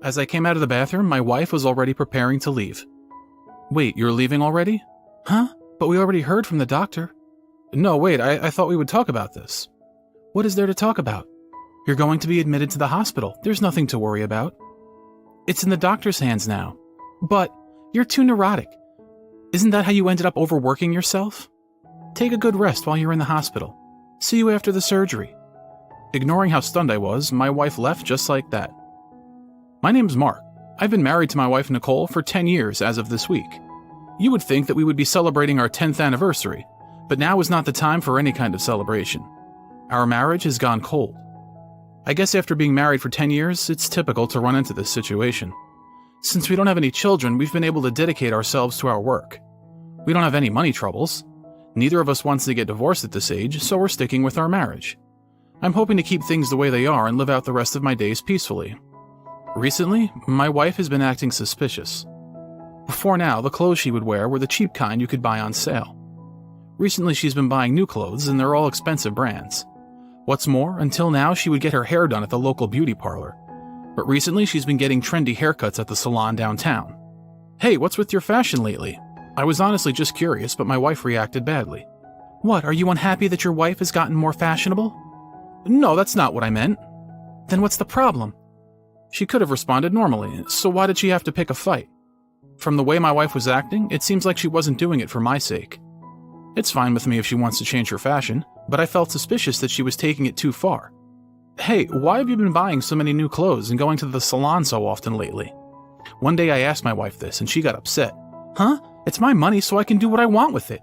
As I came out of the bathroom, my wife was already preparing to leave. Wait, you're leaving already? Huh? But we already heard from the doctor. No, wait, I thought we would talk about this. What is there to talk about? You're going to be admitted to the hospital. There's nothing to worry about. It's in the doctor's hands now. But you're too neurotic. Isn't that how you ended up overworking yourself? Take a good rest while you're in the hospital. See you after the surgery. Ignoring how stunned I was, my wife left just like that. My name's Mark. I've been married to my wife Nicole for 10 years as of this week. You would think that we would be celebrating our 10th anniversary, but now is not the time for any kind of celebration. Our marriage has gone cold. I guess after being married for 10 years, it's typical to run into this situation. Since we don't have any children, we've been able to dedicate ourselves to our work. We don't have any money troubles. Neither of us wants to get divorced at this age, so we're sticking with our marriage. I'm hoping to keep things the way they are and live out the rest of my days peacefully. Recently, my wife has been acting suspicious. Before now, the clothes she would wear were the cheap kind you could buy on sale. Recently, she's been buying new clothes, and they're all expensive brands. What's more, until now, she would get her hair done at the local beauty parlor. But recently, she's been getting trendy haircuts at the salon downtown. Hey, what's with your fashion lately? I was honestly just curious, but my wife reacted badly. What, are you unhappy that your wife has gotten more fashionable? No, that's not what I meant. Then what's the problem? She could have responded normally, so why did she have to pick a fight? From the way my wife was acting, it seems like she wasn't doing it for my sake. It's fine with me if she wants to change her fashion, but I felt suspicious that she was taking it too far. Hey, why have you been buying so many new clothes and going to the salon so often lately? One day I asked my wife this, and she got upset. Huh? It's my money, so I can do what I want with it.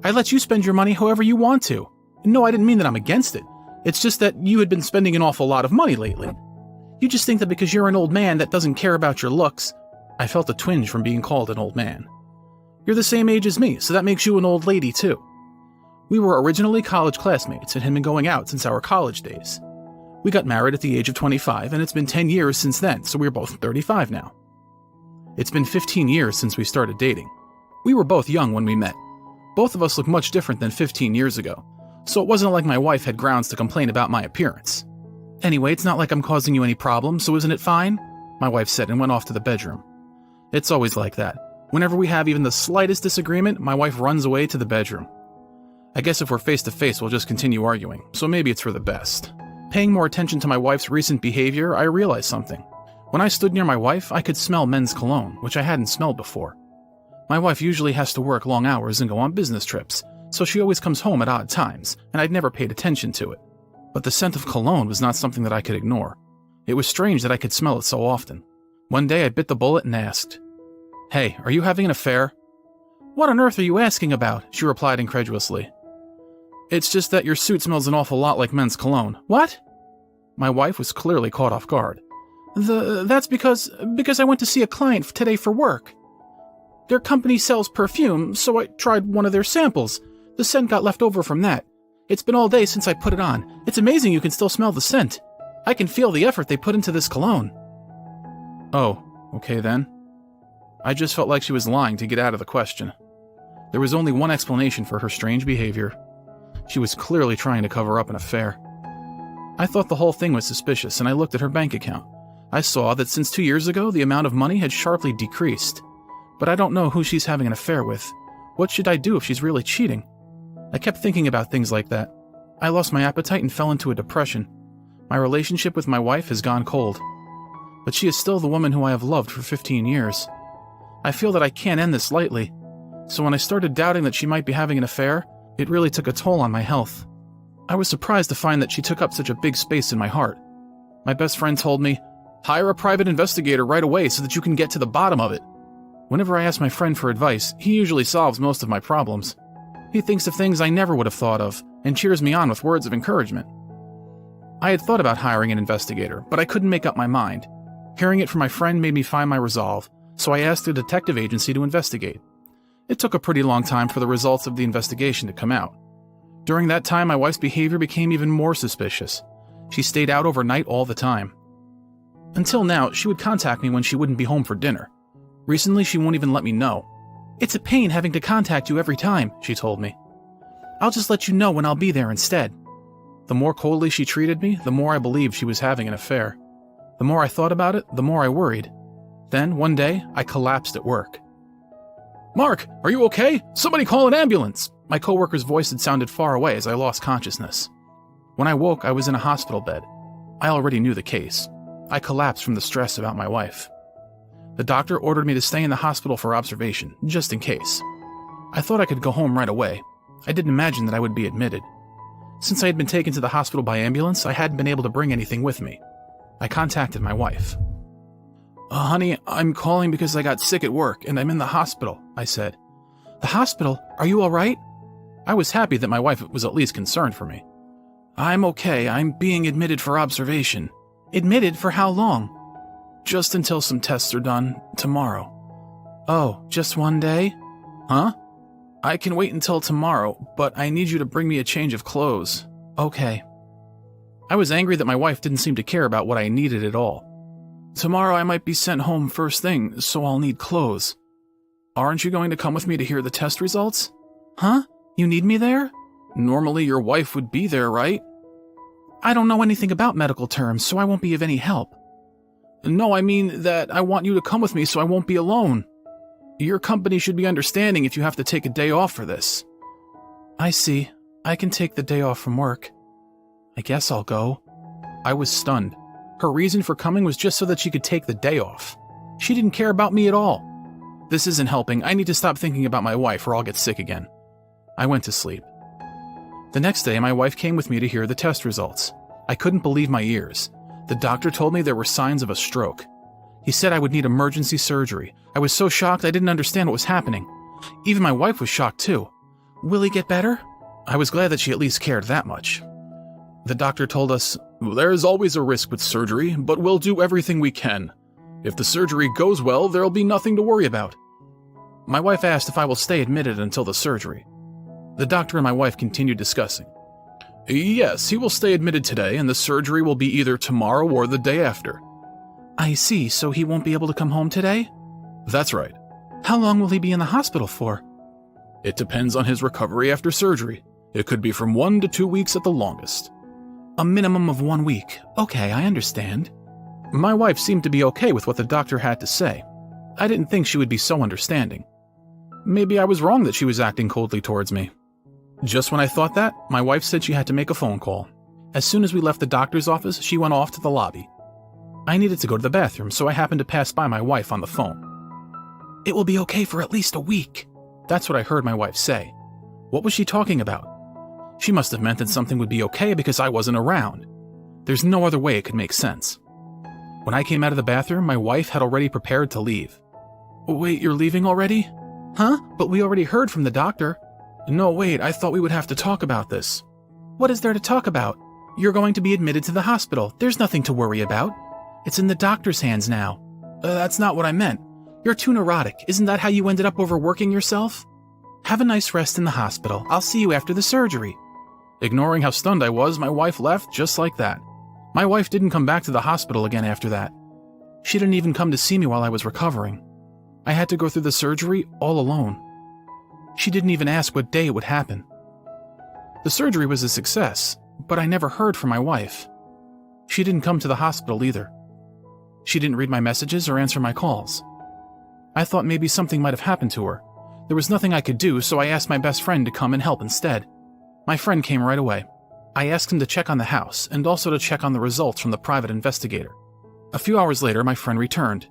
I let you spend your money however you want to. No, I didn't mean that I'm against it. It's just that you had been spending an awful lot of money lately. You just think that because you're an old man that doesn't care about your looks. I felt a twinge from being called an old man. You're the same age as me, so that makes you an old lady too. We were originally college classmates and had been going out since our college days. We got married at the age of 25, and it's been 10 years since then, so we're both 35 now. It's been 15 years since we started dating. We were both young when we met. Both of us look much different than 15 years ago, so it wasn't like my wife had grounds to complain about my appearance. Anyway, it's not like I'm causing you any problems, so isn't it fine? My wife said and went off to the bedroom. It's always like that. Whenever we have even the slightest disagreement, my wife runs away to the bedroom. I guess if we're face to face, we'll just continue arguing, so maybe it's for the best. Paying more attention to my wife's recent behavior, I realized something. When I stood near my wife, I could smell men's cologne, which I hadn't smelled before. My wife usually has to work long hours and go on business trips, so she always comes home at odd times, and I'd never paid attention to it. But the scent of cologne was not something that I could ignore. It was strange that I could smell it so often. One day I bit the bullet and asked, Hey, are you having an affair? What on earth are you asking about? She replied incredulously. It's just that your suit smells an awful lot like men's cologne. What? My wife was clearly caught off guard. That's because I went to see a client today for work. Their company sells perfume, so I tried one of their samples. The scent got left over from that. It's been all day since I put it on. It's amazing you can still smell the scent. I can feel the effort they put into this cologne. Oh, okay then. I just felt like she was lying to get out of the question. There was only one explanation for her strange behavior. She was clearly trying to cover up an affair. I thought the whole thing was suspicious, and I looked at her bank account. I saw that since 2 years ago, the amount of money had sharply decreased. But I don't know who she's having an affair with. What should I do if she's really cheating? I kept thinking about things like that. I lost my appetite and fell into a depression. My relationship with my wife has gone cold. But she is still the woman who I have loved for 15 years. I feel that I can't end this lightly. So when I started doubting that she might be having an affair, it really took a toll on my health. I was surprised to find that she took up such a big space in my heart. My best friend told me, hire a private investigator right away so that you can get to the bottom of it. Whenever I ask my friend for advice, he usually solves most of my problems. He thinks of things I never would have thought of, and cheers me on with words of encouragement. I had thought about hiring an investigator, but I couldn't make up my mind. Hearing it from my friend made me find my resolve, so I asked a detective agency to investigate. It took a pretty long time for the results of the investigation to come out. During that time, my wife's behavior became even more suspicious. She stayed out overnight all the time. Until now, she would contact me when she wouldn't be home for dinner. Recently, she won't even let me know. It's a pain having to contact you every time, she told me. I'll just let you know when I'll be there instead. The more coldly she treated me, the more I believed she was having an affair. The more I thought about it, the more I worried. Then, one day, I collapsed at work. "Mark, are you okay? Somebody call an ambulance!" My coworker's voice had sounded far away as I lost consciousness. When I woke, I was in a hospital bed. I already knew the case. I collapsed from the stress about my wife. The doctor ordered me to stay in the hospital for observation, just in case. I thought I could go home right away. I didn't imagine that I would be admitted. Since I had been taken to the hospital by ambulance, I hadn't been able to bring anything with me. I contacted my wife. Honey, I'm calling because I got sick at work and I'm in the hospital," I said. "The hospital? Are you all right?" I was happy that my wife was at least concerned for me. "I'm okay. I'm being admitted for observation." "Admitted for how long?" "Just until some tests are done tomorrow." "Oh, just one day?" "Huh? I can wait until tomorrow, but I need you to bring me a change of clothes." "Okay." I was angry that my wife didn't seem to care about what I needed at all. "Tomorrow I might be sent home first thing, so I'll need clothes." "Aren't you going to come with me to hear the test results?" "Huh? You need me there?" "Normally your wife would be there, right?" "I don't know anything about medical terms, so I won't be of any help." "No, I mean that I want you to come with me so I won't be alone. Your company should be understanding if you have to take a day off for this." "I see. I can take the day off from work. I guess I'll go." I was stunned. Her reason for coming was just so that she could take the day off. She didn't care about me at all. This isn't helping. I need to stop thinking about my wife or I'll get sick again. I went to sleep. The next day, my wife came with me to hear the test results. I couldn't believe my ears. The doctor told me there were signs of a stroke. He said I would need emergency surgery. I was so shocked I didn't understand what was happening. Even my wife was shocked too. "Will he get better?" I was glad that she at least cared that much. The doctor told us, "There's always a risk with surgery, but we'll do everything we can. If the surgery goes well, there'll be nothing to worry about." My wife asked if I will stay admitted until the surgery. The doctor and my wife continued discussing. "Yes, he will stay admitted today, and the surgery will be either tomorrow or the day after." "I see, so he won't be able to come home today?" "That's right." "How long will he be in the hospital for?" "It depends on his recovery after surgery. It could be from 1 to 2 weeks at the longest." "A minimum of 1 week. Okay, I understand." My wife seemed to be okay with what the doctor had to say. I didn't think she would be so understanding. Maybe I was wrong that she was acting coldly towards me. Just when I thought that, my wife said she had to make a phone call. As soon as we left the doctor's office, she went off to the lobby. I needed to go to the bathroom, so I happened to pass by my wife on the phone. "It will be okay for at least a week." That's what I heard my wife say. What was she talking about? She must have meant that something would be okay because I wasn't around. There's no other way it could make sense. When I came out of the bathroom, my wife had already prepared to leave. "Wait, you're leaving already?" "Huh? But we already heard from the doctor." "No, wait, I thought we would have to talk about this." "What is there to talk about? You're going to be admitted to the hospital. There's nothing to worry about. It's in the doctor's hands now." That's not what I meant. You're too neurotic. Isn't that how you ended up overworking yourself? Have a nice rest in the hospital. I'll see you after the surgery." Ignoring how stunned I was, my wife left just like that. My wife didn't come back to the hospital again after that. She didn't even come to see me while I was recovering. I had to go through the surgery all alone. She didn't even ask what day it would happen. The surgery was a success, but I never heard from my wife. She didn't come to the hospital either. She didn't read my messages or answer my calls. I thought maybe something might have happened to her. There was nothing I could do, so I asked my best friend to come and help instead. My friend came right away. I asked him to check on the house and also to check on the results from the private investigator. A few hours later, my friend returned.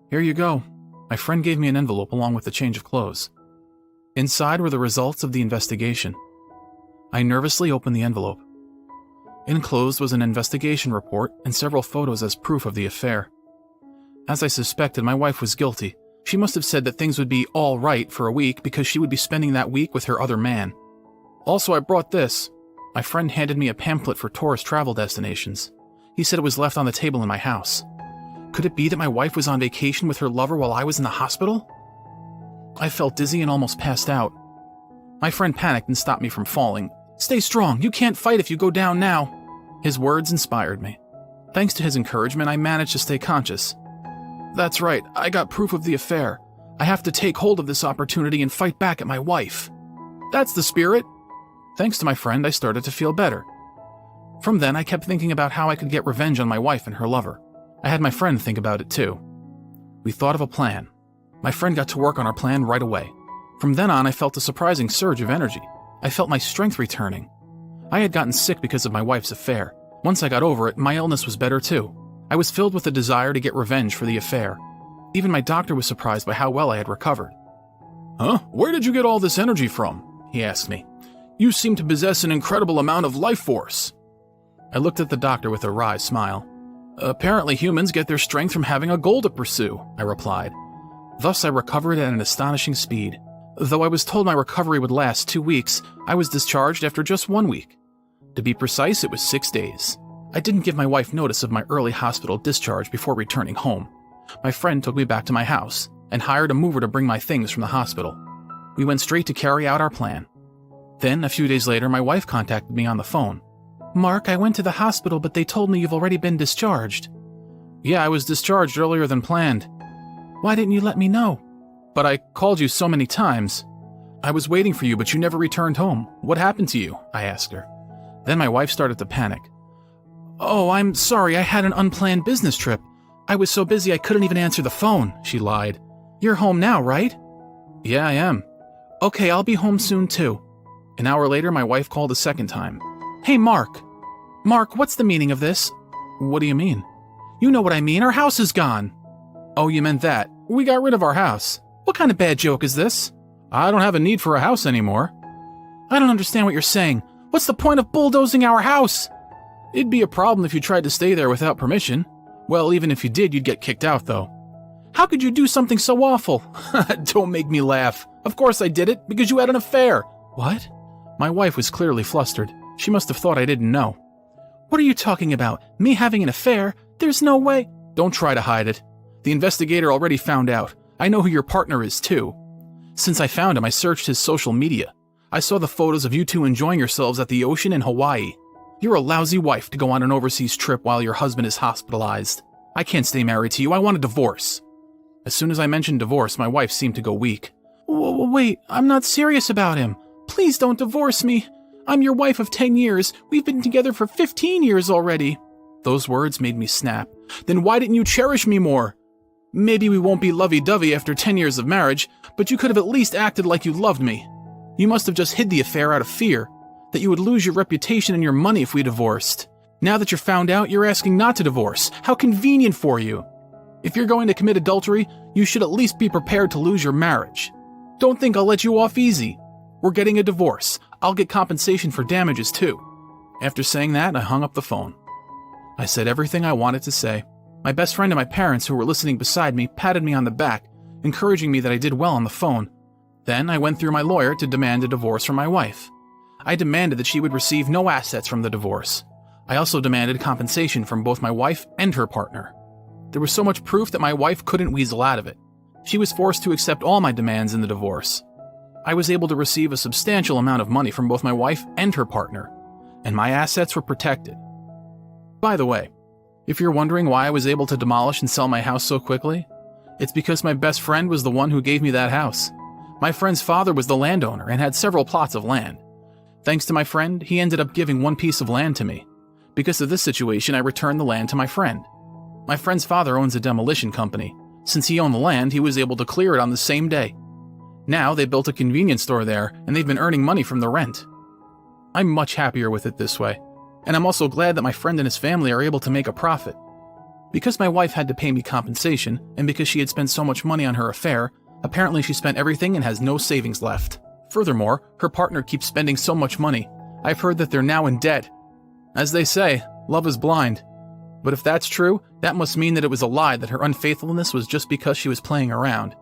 "Here you go." My friend gave me an envelope along with the change of clothes. Inside were the results of the investigation. I nervously opened the envelope. Enclosed was an investigation report and several photos as proof of the affair. As I suspected, my wife was guilty. She must have said that things would be all right for a week because she would be spending that week with her other man. Also, I brought this. My friend handed me a pamphlet for tourist travel destinations. He said it was left on the table in my house. Could it be that my wife was on vacation with her lover while I was in the hospital? I felt dizzy and almost passed out. My friend panicked and stopped me from falling. "Stay strong. You can't fight if you go down now." His words inspired me. Thanks to his encouragement, I managed to stay conscious. "That's right. I got proof of the affair. I have to take hold of this opportunity and fight back at my wife." "That's the spirit." Thanks to my friend, I started to feel better. From then, I kept thinking about how I could get revenge on my wife and her lover. I had my friend think about it too. We thought of a plan. My friend got to work on our plan right away. From then on, I felt a surprising surge of energy. I felt my strength returning. I had gotten sick because of my wife's affair. Once I got over it, my illness was better too. I was filled with a desire to get revenge for the affair. Even my doctor was surprised by how well I had recovered. "Huh? Where did you get all this energy from?" he asked me. "You seem to possess an incredible amount of life force." I looked at the doctor with a wry smile. "Apparently humans get their strength from having a goal to pursue," I replied. Thus I recovered at an astonishing speed. Though I was told my recovery would last 2 weeks, I was discharged after just 1 week. To be precise, it was 6 days. I didn't give my wife notice of my early hospital discharge before returning home. My friend took me back to my house and hired a mover to bring my things from the hospital. We went straight to carry out our plan. Then, a few days later, my wife contacted me on the phone. "Mark, I went to the hospital, but they told me you've already been discharged." "Yeah, I was discharged earlier than planned." "Why didn't you let me know?" "But I called you so many times. I was waiting for you, but you never returned home. What happened to you?" I asked her. Then my wife started to panic. "Oh, I'm sorry, I had an unplanned business trip. I was so busy I couldn't even answer the phone," she lied. "You're home now, right?" "Yeah, I am." "Okay, I'll be home soon too." An hour later, my wife called a second time. "Hey, Mark. Mark, what's the meaning of this?" "What do you mean?" "You know what I mean, our house is gone." "Oh, you meant that. We got rid of our house." "What kind of bad joke is this?" "I don't have a need for a house anymore." "I don't understand what you're saying. What's the point of bulldozing our house?" "It'd be a problem if you tried to stay there without permission. Well, even if you did, you'd get kicked out, though." "How could you do something so awful?" "Don't make me laugh. Of course I did it, because you had an affair." "What?" My wife was clearly flustered. She must have thought I didn't know. "What are you talking about? Me having an affair? There's no way." "Don't try to hide it. The investigator already found out. I know who your partner is, too. Since I found him, I searched his social media. I saw the photos of you two enjoying yourselves at the ocean in Hawaii. You're a lousy wife to go on an overseas trip while your husband is hospitalized. I can't stay married to you. I want a divorce." As soon as I mentioned divorce, my wife seemed to go weak. Wait, I'm not serious about him. Please don't divorce me. I'm your wife of 10 years. We've been together for 15 years already." Those words made me snap. "Then why didn't you cherish me more? Maybe we won't be lovey-dovey after 10 years of marriage, but you could have at least acted like you loved me. You must have just hid the affair out of fear, that you would lose your reputation and your money if we divorced. Now that you're found out, you're asking not to divorce. How convenient for you. If you're going to commit adultery, you should at least be prepared to lose your marriage. Don't think I'll let you off easy. We're getting a divorce. I'll get compensation for damages too." After saying that, I hung up the phone. I said everything I wanted to say. My best friend and my parents, who were listening beside me, patted me on the back, encouraging me that I did well on the phone. Then I went through my lawyer to demand a divorce from my wife. I demanded that she would receive no assets from the divorce. I also demanded compensation from both my wife and her partner. There was so much proof that my wife couldn't weasel out of it. She was forced to accept all my demands in the divorce. I was able to receive a substantial amount of money from both my wife and her partner, and my assets were protected. By the way, if you're wondering why I was able to demolish and sell my house so quickly, it's because my best friend was the one who gave me that house. My friend's father was the landowner and had several plots of land. Thanks to my friend, he ended up giving one piece of land to me. Because of this situation, I returned the land to my friend. My friend's father owns a demolition company. Since he owned the land, he was able to clear it on the same day. Now they built a convenience store there, and they've been earning money from the rent. I'm much happier with it this way, and I'm also glad that my friend and his family are able to make a profit. Because my wife had to pay me compensation, and because she had spent so much money on her affair, apparently she spent everything and has no savings left. Furthermore, her partner keeps spending so much money. I've heard that they're now in debt. As they say, love is blind. But if that's true, that must mean that it was a lie that her unfaithfulness was just because she was playing around.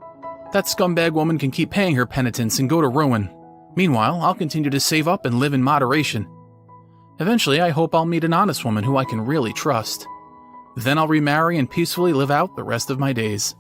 That scumbag woman can keep paying her penitence and go to ruin. Meanwhile, I'll continue to save up and live in moderation. Eventually, I hope I'll meet an honest woman who I can really trust. Then I'll remarry and peacefully live out the rest of my days.